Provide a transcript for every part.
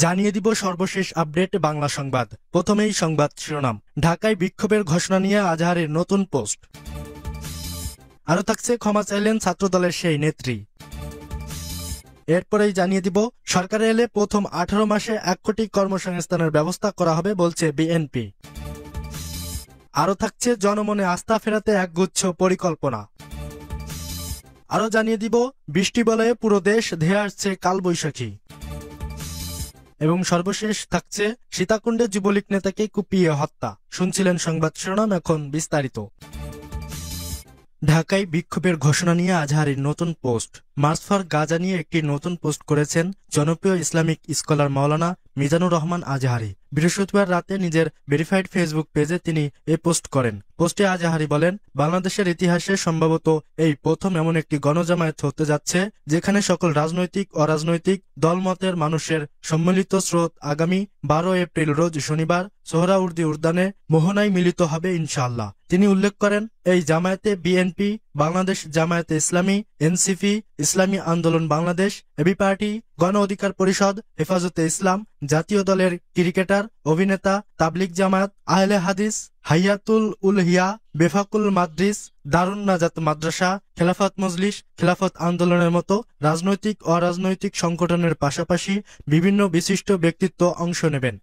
জানিয়ে দিব সর্বশেষ আপডেট বাংলা সংবাদ। প্রথমেই সংবাদ শিরোনাম। ঢাকায় বিক্ষোভের ঘোষণা নিয়ে আজহারের নতুন পোস্ট। আরও থাকছে ক্ষমা চাইলেন ছাত্রদলের সেই নেত্রী। এরপরেই জানিয়ে দিব সরকারে এলে প্রথম 18 মাসে 1 কোটি কর্মসংস্থানের ব্যবস্থা করা হবে বলছে বিএনপি। আরও থাকছে জনমনে আস্থা ফেরাতে একগুচ্ছ পরিকল্পনা। আরও জানিয়ে দিব বৃষ্টি বলয়ে পুরো দেশ ধেয়ে আসছে কালবৈশাখী। এবং সর্বশেষ থাকছে সীতাকুণ্ডে যুবলীগ নেতাকে কুপিয়ে হত্যা। শুনছিলেন সংবাদ শিরোনাম, এখন বিস্তারিত। ঢাকায় বিক্ষোভের ঘোষণা নিয়ে আজহারের নতুন পোস্ট। মার্চ ফর গাজা নিয়ে একটি নতুন পোস্ট করেছেন জনপ্রিয় ইসলামিক স্কলার মাওলানা মিজানুর রহমান আজহারি। বৃহস্পতিবার রাতে নিজের ভেরিফাইড ফেসবুক পেজে তিনি এ পোস্ট করেন। পোস্টে আজহারি বলেন, বাংলাদেশের ইতিহাসে সম্ভবত এই প্রথম এমন একটি গণজামায়াত হতে যাচ্ছে যেখানে সকল রাজনৈতিক অরাজনৈতিক দলমতের মানুষের সম্মিলিত স্রোত আগামী 12 এপ্রিল রোজ শনিবার সোহরাওয়ার্দী উদ্যানে মোহনায় মিলিত হবে ইনশাআল্লাহ। তিনি উল্লেখ করেন, এই জামায়াতে বিএনপি, বাংলাদেশ জামায়াতে ইসলামী, এনসিপি, ইসলামী আন্দোলন বাংলাদেশ, এবি পার্টি, গণ অধিকার পরিষদ, হেফাজতে ইসলাম, জাতীয় দলের ক্রিকেটার, অভিনেতা, তাবলিগ জামায়াত, আহলে হাদিস, হাইয়াতুল উলহিয়া, বেফাকুল মাদ্রিস, দারুন নাজাত মাদ্রাসা, খেলাফত মজলিস, খেলাফত আন্দোলনের মতো রাজনৈতিক অরাজনৈতিক সংগঠনের পাশাপাশি বিভিন্ন বিশিষ্ট ব্যক্তিত্ব অংশ নেবেন।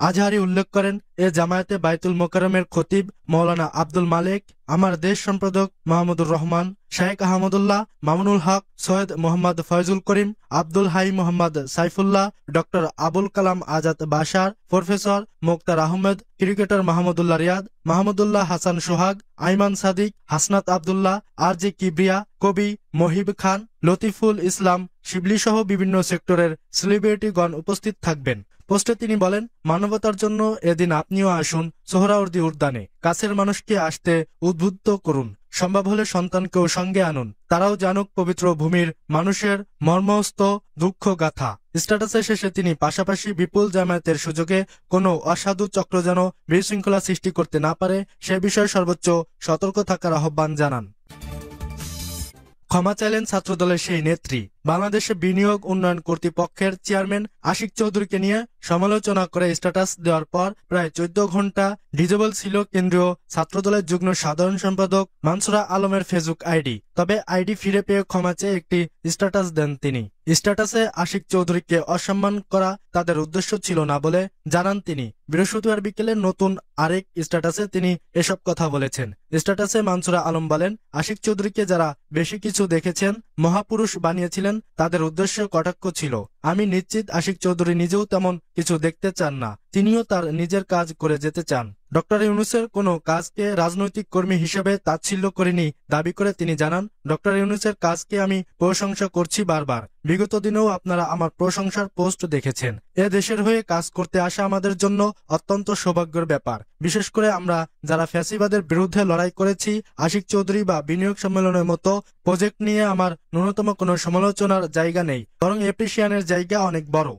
আজহারি উল্লেখ করেন, এ জামায়াতে বাইতুল মোকাররমের খতিব মৌলানা আব্দুল মালেক, আমার দেশ সম্পাদক মাহমুদুর রহমান, শায়েখ আহমদুল্লাহ, মামুনুল হক, সৈয়দ মোহাম্মদ ফয়জুল করিম, Abdul high Mohammad Saifullah, doctor Abul Kalam Azad Bashar, professor Moktar Ahmed, cricketer Mahmudullah Riyad, Mahmudullah Hasan Sohag, Ayman Sadiq, Hasnat Abdullah, আরজি কিবরিয়া, কবি মহিব খান, লতিফুল ইসলাম শিবলি সহ বিভিন্ন সেক্টরের সেলিব্রিটিগণ উপস্থিত থাকবেন। পোস্টে তিনি বলেন, মানবতার জন্য এদিন আপনিও আসুন সোহরাওয়ার্দী উদ্যানে। কাছের মানুষকে আসতে উদ্বুদ্ধ করুন, সম্ভব হলে সন্তানকেও সঙ্গে আনুন, তারাও জানুক পবিত্র ভূমির মানুষের মর্মস্থ দুঃখ গাথা। স্ট্যাটাসের শেষে তিনি পাশাপাশি বিপুল জামায়াতের সুযোগে কোনো অসাধু চক্র যেন বিশৃঙ্খলা সৃষ্টি করতে না পারে সে বিষয়ে সর্বোচ্চ সতর্ক থাকার আহ্বান জানান। ক্ষমা চাইলেন ছাত্রদলের সেই নেত্রী। বাংলাদেশে বিনিয়োগ উন্নয়ন কর্তৃপক্ষের চেয়ারম্যান আশিক চৌধুরীকে নিয়ে সমালোচনা করে স্ট্যাটাস দেওয়ার পর প্রায় 14 ঘন্টা ডিজেবল ছিল কেন্দ্রীয় ছাত্রদলের যুগ্ম সাধারণ সম্পাদক মানসুরা আলমের ফেসবুক আইডি। তবে আইডি ফিরে পেয়ে ক্ষমা চেয়ে একটি স্ট্যাটাস দেন তিনি। স্ট্যাটাসে আশিক চৌধুরীকে অসম্মান করা তাদের উদ্দেশ্য ছিল না বলে জানান তিনি। বৃহস্পতিবার বিকেলে নতুন আরেক স্ট্যাটাসে তিনি এসব কথা বলেছেন। স্ট্যাটাসে মানসুরা আলম বলেন, আশিক চৌধুরীকে যারা বেশি কিছু দেখেছেন, মহাপুরুষ বানিয়েছিলেন, তাদের উদ্দেশ্য কটাক্ষ ছিল। আমি নিশ্চিত আশিক চৌধুরী নিজেও তেমন কিছু দেখতে চান না, তিনিও তার নিজের কাজ করে যেতে চান। ডক্টর ইউনূসের কোনো কাজকে রাজনৈতিক কর্মী হিসেবে তাচ্ছিল্য করিনি দাবি করে তিনি জানান, ডক্টর ইউনূসের কাজকে আমি প্রশংসা করছি বারবার। বিগত দিনেও আপনারা আমার প্রশংসার পোস্ট দেখেছেন। এ দেশের হয়ে কাজ করতে আসা আমাদের জন্য অত্যন্ত সৌভাগ্যের ব্যাপার। বিশেষ করে আমরা যারা ফ্যাসিবাদের বিরুদ্ধে লড়াই করেছি, আশিক চৌধুরী বা বিনিয়োগ সম্মেলনের মতো প্রজেক্ট নিয়ে আমার ন্যূনতম কোনো সমালোচনার জায়গা নেই, বরং এপ্রিসিয়েশনের জায়গা অনেক বড়।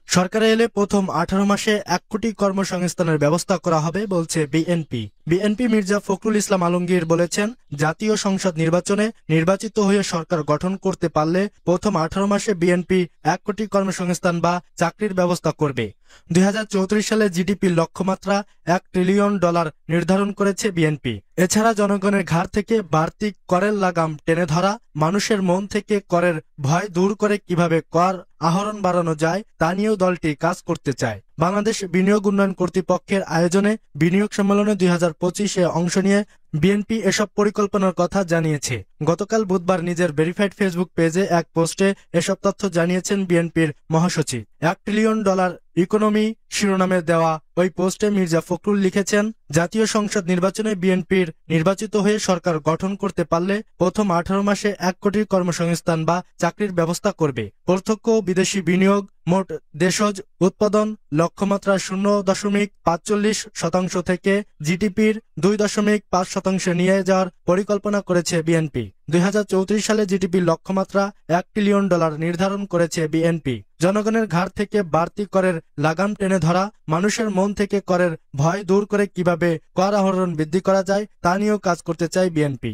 সরকারে এলে প্রথম 18 মাসে 1 কোটি কর্মসংস্থানের ব্যবস্থা করা হবে বলছে বিএনপি। বিএনপি মির্জা ফখরুল ইসলাম আলমগীর বলেছেন, জাতীয় সংসদ নির্বাচনে নির্বাচিত হয়ে সরকার গঠন করতে পারলে প্রথম 18 মাসে বিএনপি 1 কোটি কর্মসংস্থান বা চাকরির ব্যবস্থা করবে। 2034 সালে জিডিপির লক্ষ্যমাত্রা $1 ট্রিলিয়ন নির্ধারণ করেছে বিএনপি। এছাড়া জনগণের ঘাড় থেকে বাড়তি করের লাগাম টেনে ধরা, মানুষের মন থেকে করের ভয় দূর করে কিভাবে কর আহরণ বাড়ানো যায় তা নিয়েও দলটি কাজ করতে চায়। বাংলাদেশ বিনিয়োগ উন্নয়ন কর্তৃপক্ষের আয়োজনে বিনিয়োগ সম্মেলনে 2025-এ অংশ নিয়ে বিএনপি এসব পরিকল্পনার কথা জানিয়েছে। গতকাল বুধবার নিজের ভেরিফাইড ফেসবুক পেজে এক পোস্টে এসব তথ্য জানিয়েছেন বিএনপির মহাসচিব। $1 ট্রিলিয়ন ইকোনমি শিরোনামে দেওয়া ওই পোস্টে মির্জা ফখরুল লিখেছেন, জাতীয় সংসদ নির্বাচনে বিএনপির নির্বাচিত হয়ে সরকার গঠন করতে পারলে প্রথম 18 মাসে 1 কোটি কর্মসংস্থান বা চাকরির ব্যবস্থা করবে। প্রত্যক্ষ বিদেশি বিনিয়োগ, মোট দেশজ উৎপাদন লক্ষ্যমাত্রা 0.45% থেকে জিডিপির 2.5% নিয়ে যাওয়ার পরিকল্পনা করেছে বিএনপি। 2034 সালে জিডিপির লক্ষ্যমাত্রা $1 ট্রিলিয়ন নির্ধারণ করেছে বিএনপি। জনগণের ঘাড় থেকে বাড়তি করের লাগাম টেনে ধরা, মানুষের মন থেকে করের ভয় দূর করে কিভাবে কর আহরণ বৃদ্ধি করা যায় তা নিয়েও কাজ করতে চায় বিএনপি।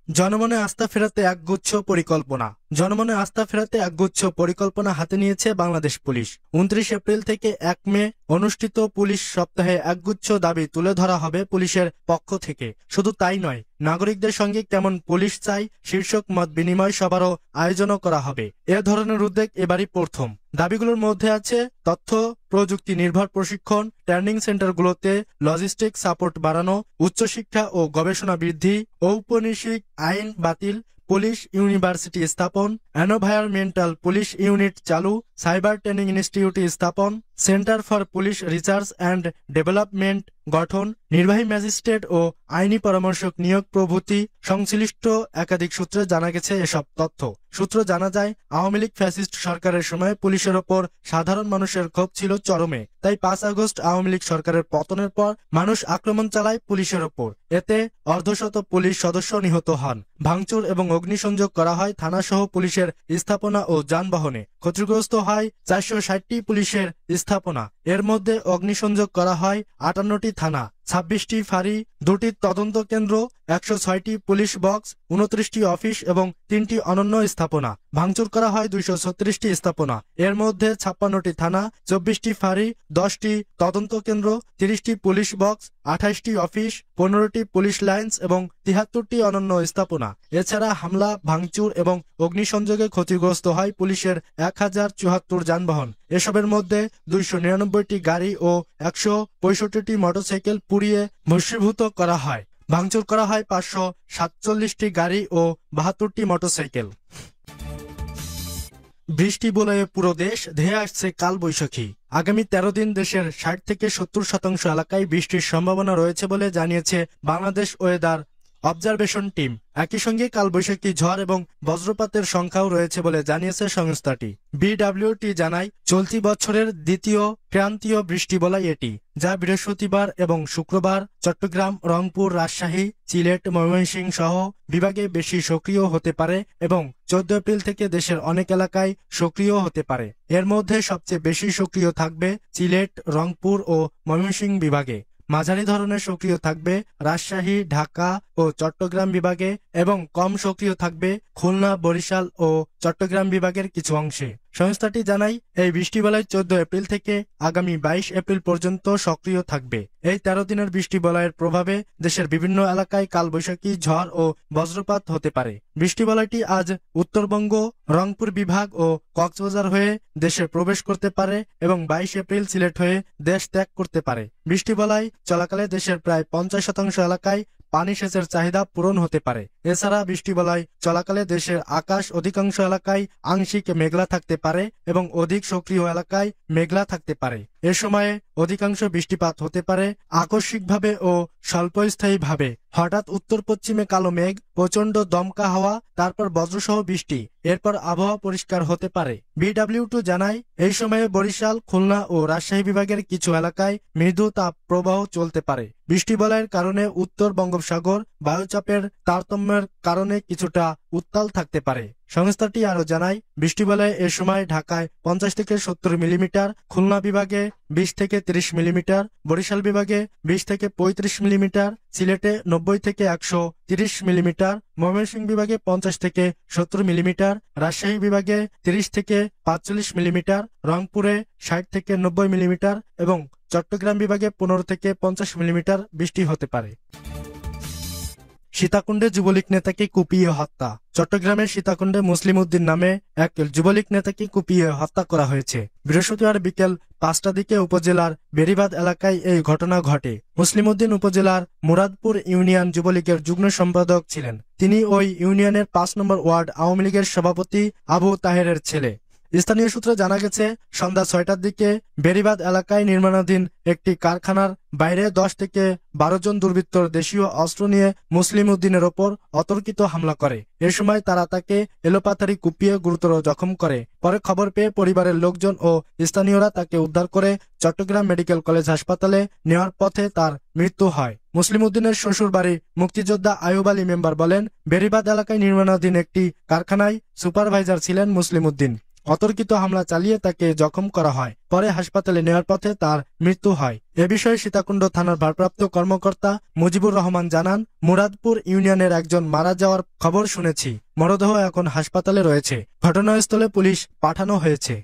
জনমনে আস্থা ফেরাতে একগুচ্ছ পরিকল্পনা। জনমনে আস্থা ফেরাতে একগুচ্ছ পরিকল্পনা হাতে নিয়েছে বাংলাদেশ পুলিশ। 29 এপ্রিল থেকে 1 মে অনুষ্ঠিত পুলিশ সপ্তাহে একগুচ্ছ দাবি তুলে ধরা হবে পুলিশের পক্ষ থেকে। শুধু তাই নয়, নাগরিকদের সঙ্গে কেমন পুলিশ চাই শীর্ষক মত বিনিময় সভারও আয়োজনও করা হবে। এ ধরনের উদ্যোগ এবারই প্রথম। দাবিগুলোর মধ্যে আছে তথ্য প্রযুক্তি নির্ভর প্রশিক্ষণ, ট্রেনিং সেন্টারগুলোতে লজিস্টিক সাপোর্ট বাড়ানো, উচ্চশিক্ষা ও গবেষণা বৃদ্ধি, ঔপনিবেশিক আইন বাতিল, পুলিশ ইউনিভার্সিটি স্থাপন, এনভায়রনমেন্টাল পুলিশ ইউনিট চালু, সাইবার ট্রেনিং ইনস্টিটিউট স্থাপন, centre for police research and development গঠন, নির্বাহী ম্যাজিস্ট্রেট ও আইনি পরামর্শক নিয়োগ প্রভৃতি। সংশ্লিষ্ট একাধিক সূত্রে জানা গেছে এসব তথ্য। সূত্র জানা যায়, আওয়ামী লীগ ফ্যাসিস্ট সরকারের সময় পুলিশের ওপর সাধারণ মানুষের ক্ষোভ ছিল চরমে। তাই 5 আগস্ট আওয়ামী লীগ সরকারের পতনের পর মানুষ আক্রমণ চালায় পুলিশের ওপর। এতে অর্ধশত পুলিশ সদস্য নিহত হন। ভাঙচুর এবং অগ্নিসংযোগ করা হয় থানাসহ পুলিশের স্থাপনা ও যানবাহনে। ক্ষতিগ্রস্ত হয় 460টি পুলিশের স্থাপনা। এর মধ্যে অগ্নিসংযোগ করা হয় 58টি থানা, 26টি ফাঁড়ি, 2টি তদন্ত কেন্দ্র, 106টি পুলিশ বক্স, 29টি অফিস এবং 3টি অনন্য স্থাপনা। ভাঙচুর করা হয় 236টি স্থাপনা। এর মধ্যে 56টি থানা, 24টি ফাঁড়ি, 10টি তদন্ত কেন্দ্র, 30টি পুলিশ বক্স, 28টি অফিস, 15টি পুলিশ লাইন্স এবং 73টি অনন্য স্থাপনা। এছাড়া হামলা, ভাঙচুর এবং অগ্নিসংযোগে ক্ষতিগ্রস্ত হয় পুলিশের 1074 যানবাহন। এসবের মধ্যে 299টি গাড়ি ও 165টি মোটরসাইকেল পুড়িয়ে ভস্মীভূত করা হয়। ভাঙচুর করা হয় 547টি গাড়ি ও 72টি মোটরসাইকেল। বৃষ্টি বলয়ে পুরো দেশ ধেয়ে আসছে কালবৈশাখী। আগামী 13 দিন দেশের 60 থেকে 70% এলাকায় বৃষ্টির সম্ভাবনা রয়েছে বলে জানিয়েছে বাংলাদেশ ওয়েদার অবজারভেশন টিম। একই সঙ্গে কালবৈশাখী ঝড় এবং বজ্রপাতের সংখ্যাও রয়েছে বলে জানিয়েছে সংস্থাটি। বিডব্লিউটি জানায়, চলতি বছরের দ্বিতীয় ক্রান্তীয় বৃষ্টিবলয় এটি, যা বৃহস্পতিবার এবং শুক্রবার চট্টগ্রাম, রংপুর, রাজশাহী, সিলেট, ময়মনসিংহ সহ বিভাগে বেশি সক্রিয় হতে পারে এবং 14 এপ্রিল থেকে দেশের অনেক এলাকায় সক্রিয় হতে পারে। এর মধ্যে সবচেয়ে বেশি সক্রিয় থাকবে সিলেট, রংপুর ও ময়মনসিংহ বিভাগে। মাঝারি ধরনের সক্রিয় থাকবে রাজশাহী, ঢাকা ও চট্টগ্রাম বিভাগে এবং কম সক্রিয় থাকবে খুলনা, বরিশাল ও চট্টগ্রাম বিভাগের কিছু অংশে। সংস্থাটি জানায়, এই বৃষ্টিবলয় 14 এপ্রিল থেকে আগামী 22 এপ্রিল পর্যন্ত সক্রিয় থাকবে। এই 13 দিনের বৃষ্টিবলয়ের প্রভাবে দেশের বিভিন্ন এলাকায় কালবৈশাখী ঝড় ও বজ্রপাত হতে পারে। বৃষ্টিবলয়টি আজ উত্তরবঙ্গ, রংপুর বিভাগ ও কক্সবাজার হয়ে দেশে প্রবেশ করতে পারে এবং 22 এপ্রিল সিলেট হয়ে দেশ ত্যাগ করতে পারে। বৃষ্টিবলয় চলাকালে দেশের প্রায় 50% এলাকায় পানি সেচের চাহিদা পূরণ হতে পারে। এছাড়া বৃষ্টিবলয় চলাকালে দেশের আকাশ অধিকাংশ এলাকায় আংশিক মেঘলা থাকতে পারে এবং অধিক সক্রিয় এলাকায় মেঘলা থাকতে পারে। এ সময়ে অধিকাংশ বৃষ্টিপাত হতে পারে আকস্মিকভাবে ও স্বল্পস্থায়ীভাবে। হঠাৎ উত্তর পশ্চিমে কালো মেঘ, প্রচণ্ড দমকা হাওয়া, তারপর বজ্রসহ বৃষ্টি, এরপর আবহাওয়া পরিষ্কার হতে পারে। বিডব্লিউটি জানায়, এই সময়ে বরিশাল, খুলনা ও রাজশাহী বিভাগের কিছু এলাকায় মৃদু তাপ প্রবাহ চলতে পারে। বৃষ্টিবলয়ের কারণে উত্তর বঙ্গোপসাগর বায়ুচাপের তারতম্যের কারণে কিছুটা উত্তাল থাকতে পারে। সংস্থাটি আরো জানায়, বৃষ্টিবলয়ে এ সময় ঢাকায় 50 থেকে 70 মিলিমিটার, খুলনা বিভাগে 20 থেকে 30 মিলিমিটার, বরিশাল বিভাগে 20 থেকে 35 মিলিমিটার, সিলেটে 90 থেকে 130 মিলিমিটার, ময়মনসিংহ বিভাগে 50 থেকে 70 মিলিমিটার, রাজশাহী বিভাগে 30 থেকে 45 মিলিমিটার, রংপুরে 60 থেকে 90 মিলিমিটার এবং চট্টগ্রাম বিভাগে 15 থেকে 50 মিলিমিটার বৃষ্টি হতে পারে। সীতাকুণ্ডে যুবলীগ নেতাকে কুপিয়ে হত্যা। চট্টগ্রামের সীতাকুণ্ডে মুসলিম উদ্দিন নামে এক যুবলীগ নেতাকে কুপিয়ে হত্যা করা হয়েছে। বৃহস্পতিবার বিকেল 5টার দিকে উপজেলার বেড়িবাঁধ এলাকায় এই ঘটনা ঘটে। মুসলিম উদ্দিন উপজেলার মুরাদপুর ইউনিয়ন যুবলীগের যুগ্ম সম্পাদক ছিলেন। তিনি ওই ইউনিয়নের 5 নম্বর ওয়ার্ড আওয়ামী লীগের সভাপতি আবু তাহেরের ছেলে। স্থানীয় সূত্রে জানা গেছে, সন্ধ্যা 6টার দিকে বেড়িবাঁধ এলাকায় নির্মাণাধীন একটি কারখানার বাইরে 10 থেকে 12 জন দুর্বৃত্ত দেশীয় অস্ত্র নিয়ে মুসলিম উদ্দিনের ওপর অতর্কিত হামলা করে। এ সময় তারা তাকে এলোপাথারি কুপিয়ে গুরুতর জখম করে। পরে খবর পেয়ে পরিবারের লোকজন ও স্থানীয়রা তাকে উদ্ধার করে চট্টগ্রাম মেডিকেল কলেজ হাসপাতালে নেওয়ার পথে তার মৃত্যু হয়। মুসলিম উদ্দিনের শ্বশুর বাড়ি মুক্তিযোদ্ধা আয়ুব আলী মেম্বার বলেন, বেড়িবাঁধ এলাকায় নির্মাণাধীন একটি কারখানায় সুপারভাইজার ছিলেন মুসলিম উদ্দিন। অতর্কিত হামলা চালিয়ে তাকে জখম করা হয়। পরে হাসপাতালে নেওয়ার পথে তার মৃত্যু হয়। এ বিষয়ে সীতাকুণ্ড থানার ভারপ্রাপ্ত কর্মকর্তা মুজিবুর রহমান জানান, মুরাদপুর ইউনিয়নের একজন মারা যাওয়ার খবর শুনেছি। মরদেহ এখন হাসপাতালে রয়েছে। ঘটনাস্থলে পুলিশ পাঠানো হয়েছে।